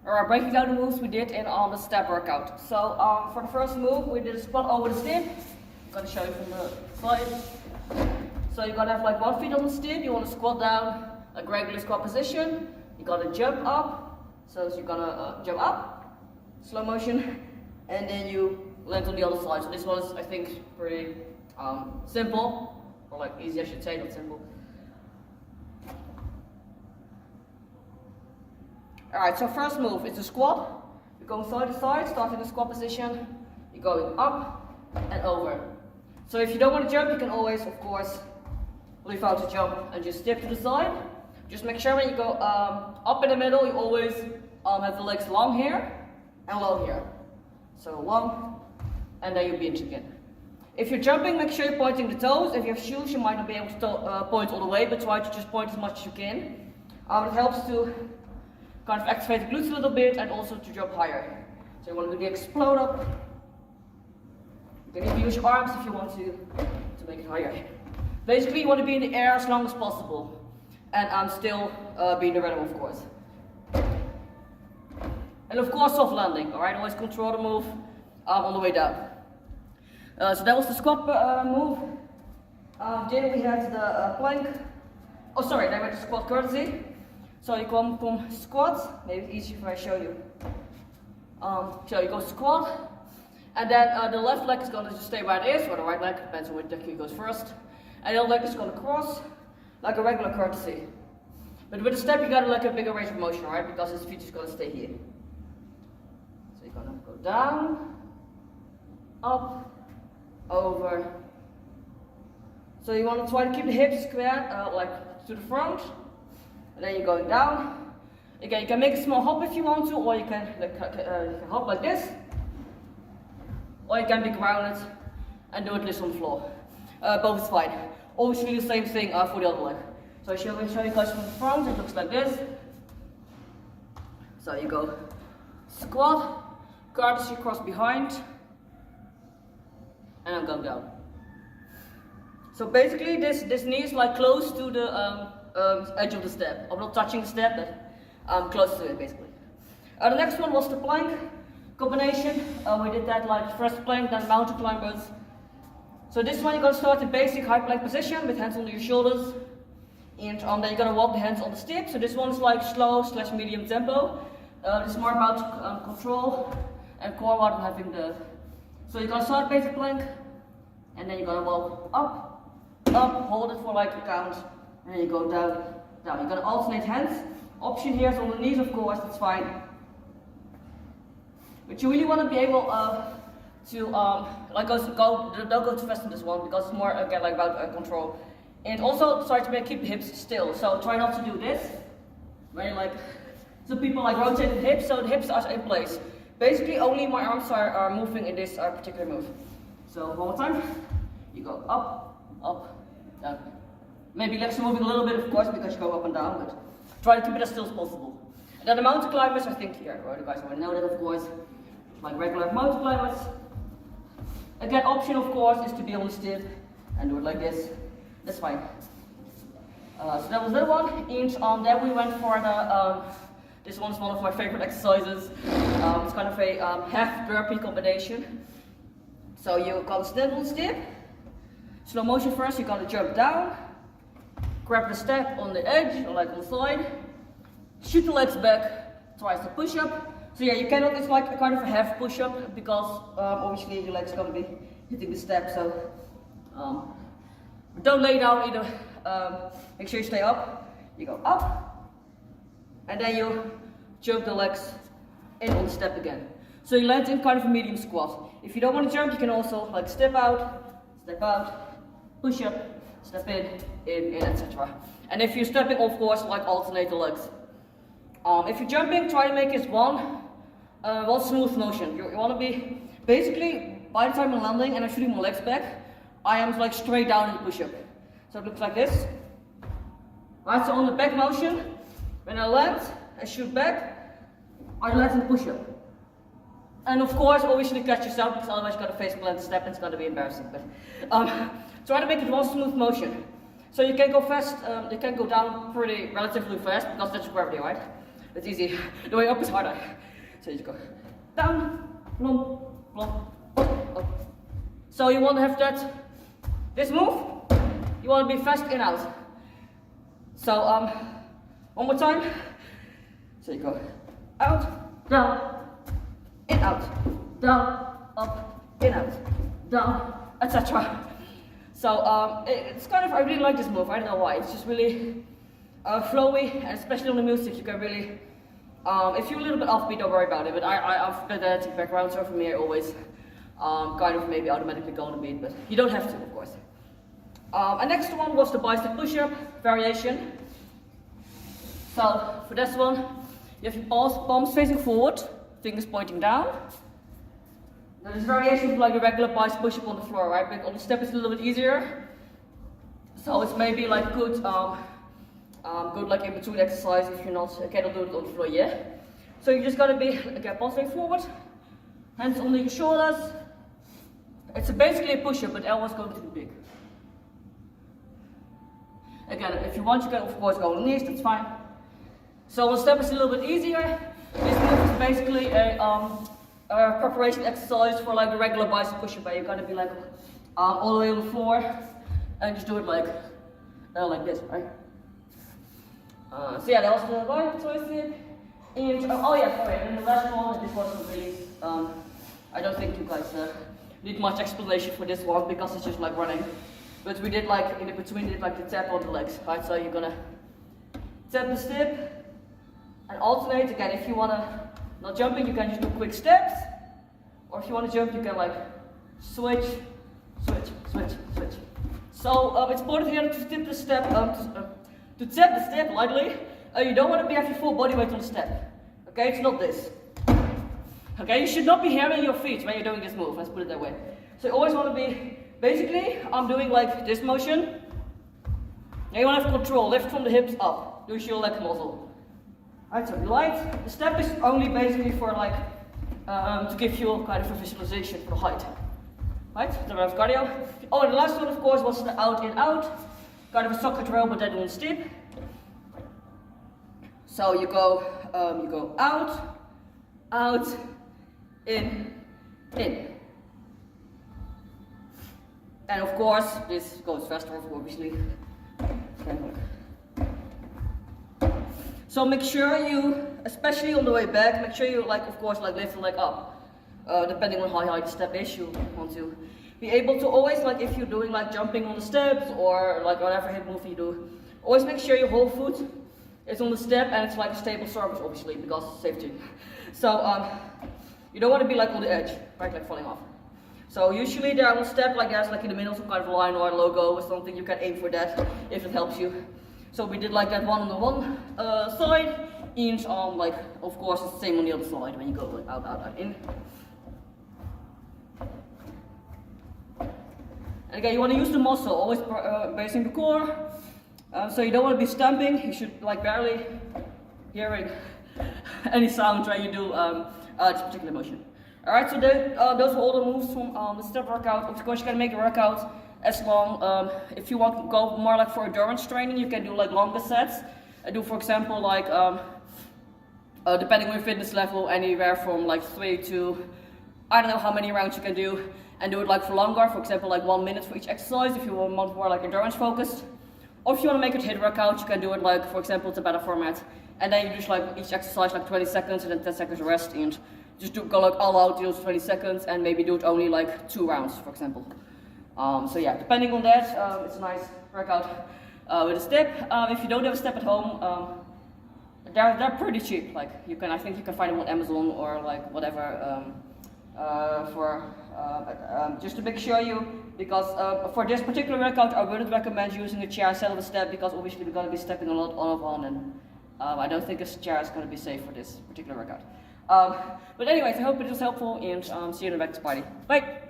Alright, breaking down the moves we did in on the step workout. So for the first move, we did a squat over the step. I'm gonna show you from the side. So you're gonna have like 1 foot on the step. You want to squat down, like regular squat position. You gotta jump up. So you're gonna jump up, slow motion, and then you land on the other side. So this one is, I think, pretty simple, or like easy, I should say, not simple. Alright, so first move is a squat. You're going side to side, starting in the squat position. You're going up and over. So if you don't want to jump, you can always, of course, leave out to jump and just step to the side. Just make sure when you go up in the middle, you always have the legs long here and low here. So long, and then you bench again. If you're jumping, make sure you're pointing the toes. If you have shoes, you might not be able to point all the way, but try to just point as much as you can. It helps to kind of activate the glutes a little bit and also to jump higher. So you want to do the explode up. You can even use your arms if you want to make it higher. Basically, you want to be in the air as long as possible. And still be in the rhythm, of course. And of course, soft landing, alright? Always control the move on the way down. So that was the squat move. Then we had the plank. Oh, sorry, then we had the squat courtesy. So you come squat, maybe it's easier if I show you. So you go squat, and then the left leg is going to just stay where it is, or the right leg, depends on which leg goes first. And the other leg is going to cross, like a regular courtesy. But with a step you got like a bigger range of motion, right? Because his feet is going to stay here. So you're going to go down, up, over. So you want to try to keep the hips squared, like to the front. And then you're going down. Again, you can make a small hop if you want to, or you can hop like this. Or you can be grounded and do it this on the floor. Both is fine. Obviously the same thing for the other leg. So I show you guys from the front, it looks like this. So you go squat, courtesy cross behind, and I'm going down. So basically this knee is like close to the edge of the step. I'm not touching the step, but close to it basically. The next one was the plank combination. We did that like first plank, then mountain climbers. So this one you're going to start in basic high plank position with hands under your shoulders. And then you're going to walk the hands on the stick. So this one is like slow/medium tempo. This is more about control and core while having the... So you're going to start basic plank. And then you're going to walk up, hold it for like a count. And then you go down. You're going to alternate hands. Option here is on the knees, of course, that's fine. But you really want to be able to don't go too fast on this one because it's more again like about control. And also try to keep the hips still. So try not to do this. Where like some people like rotate the hips, so the hips are in place. Basically, only my arms are moving in this particular move. So one more time. You go up, down. Maybe legs are moving a little bit, of course, because you go up and down, but try to keep it as still as possible. And then the mountain climbers, I think here, right? You guys already know that, of course. Like regular mountain climbers. Again, option, of course, is to be on the step and do it like this. That's fine. So that was that one. And then we went for the, this one's one of my favorite exercises. It's kind of a half burpee combination. So you gotta stand on the step. Slow motion first, you gotta jump down. Grab the step on the edge, or like on the side. Shoot the legs back, twice the push up. So yeah, you cannot, it's like a kind of a half push up because obviously your legs gonna be hitting the step, so don't lay down either. Make sure you stay up. You go up, and then you jump the legs in on the step again. So you land in kind of a medium squat. If you don't want to jump, you can also like step out, push up, step in, etc. And if you're stepping, of course, like alternate the legs. If you're jumping, try to make it one smooth motion. You want to be, basically, by the time I'm landing and I'm shooting my legs back, I am like straight down in the push-up. So it looks like this. Right, so on the back motion, when I land and shoot back, I land in the push-up. And of course, obviously catch yourself, because otherwise you're going to face plant step and it's going to be embarrassing. But try to make it one smooth motion. So you can go fast, you can go down relatively fast, because that's gravity, right? It's easy. The way up is harder. So you just go down, plump, plump, up, up. So you want to have this move, you want to be fast in out. So one more time. So you go out, down, in out, down, up, in out, down, etc. So it's kind of, I really like this move, I don't know why, it's just really flowy, and especially on the music you can really, if you're a little bit offbeat, don't worry about it, but I've got a background, so for me I always kind of maybe automatically go on the beat, but you don't have to, of course. And next one was the bicep push-up variation. So for this one, you have your palms facing forward, fingers pointing down. Now this variation is like a regular bicep push-up on the floor, right? But on the step it's a little bit easier. So it's maybe like good, good like in between exercise if you're not cannot do it on the floor yet. So you just gotta be again palms facing forward, hands under your shoulders. It's basically a push-up, but elbows going to be big. Again, if you want, you can of course go on the knees, that's fine. So on step is a little bit easier. This move is basically a preparation exercise for like a regular bicep push-up. You're gonna be like all the way on the floor and just do it like this, right? So yeah, that was the bicep tricep. And oh yeah, sorry. And the last one, this wasn't really. I don't think you guys need much explanation for this one because it's just like running. But we did like in between, did like the tap on the legs, right? So you're gonna tap the step and alternate. Again, if you wanna not jumping, you can just do quick steps, or if you wanna jump, you can like switch, switch, switch, switch. So it's important here to tip the step, to tap the step lightly. You don't want to have your full body weight on the step. Okay, it's not this. Okay, you should not be hammering your feet when you're doing this move. Let's put it that way. So you always want to be. Basically, I'm doing like this motion. Now you want to have control, lift from the hips up, use your leg muscle. Alright, so light. The step is only basically for like, to give you kind of a visualization for the height. Right, then we have cardio. Oh, and the last one of course was the out in out. Kind of a soccer drill, but then on step. So you go out, out, in. And of course, this goes faster, obviously. So make sure you, especially on the way back, make sure you of course lift the leg up. Depending on how high the step is, you want to be able to always if you're doing jumping on the steps or whatever hip move you do, always make sure your whole foot is on the step and it's a stable surface, obviously, because safety. So you don't want to be on the edge, right, falling off. So usually there on the step there's in the middle some kind of line or a logo or something. You can aim for that if it helps you. So we did that one on the one side, and of course it's the same on the other side when you go out, out, out, in. And again, you want to use the muscle, always bracing the core. So you don't want to be stamping. You should barely hearing any sound when you do this particular motion. Alright, so those were all the moves from the step workout. Of course, you can make the workout as long. If you want to go more for endurance training, you can do longer sets. I do, for example, depending on your fitness level, anywhere from 3 to I don't know how many rounds you can do, and do it for longer. For example, 1 minute for each exercise if you want more endurance focused. Or if you want to make it HIIT workout, you can do it for example, it's a better format, and then you just each exercise 20 seconds and then 10 seconds rest, and just go all out those 20 seconds and maybe do it only 2 rounds, for example. So yeah, depending on that, it's a nice workout with a step. If you don't have a step at home, they're pretty cheap. I think you can find them on Amazon or whatever. Just to make sure because for this particular workout, I wouldn't recommend using a chair instead of a step, because obviously we're going to be stepping a lot on, and I don't think a chair is going to be safe for this particular workout. But anyways, I hope it was helpful, and see you in the next party. Bye!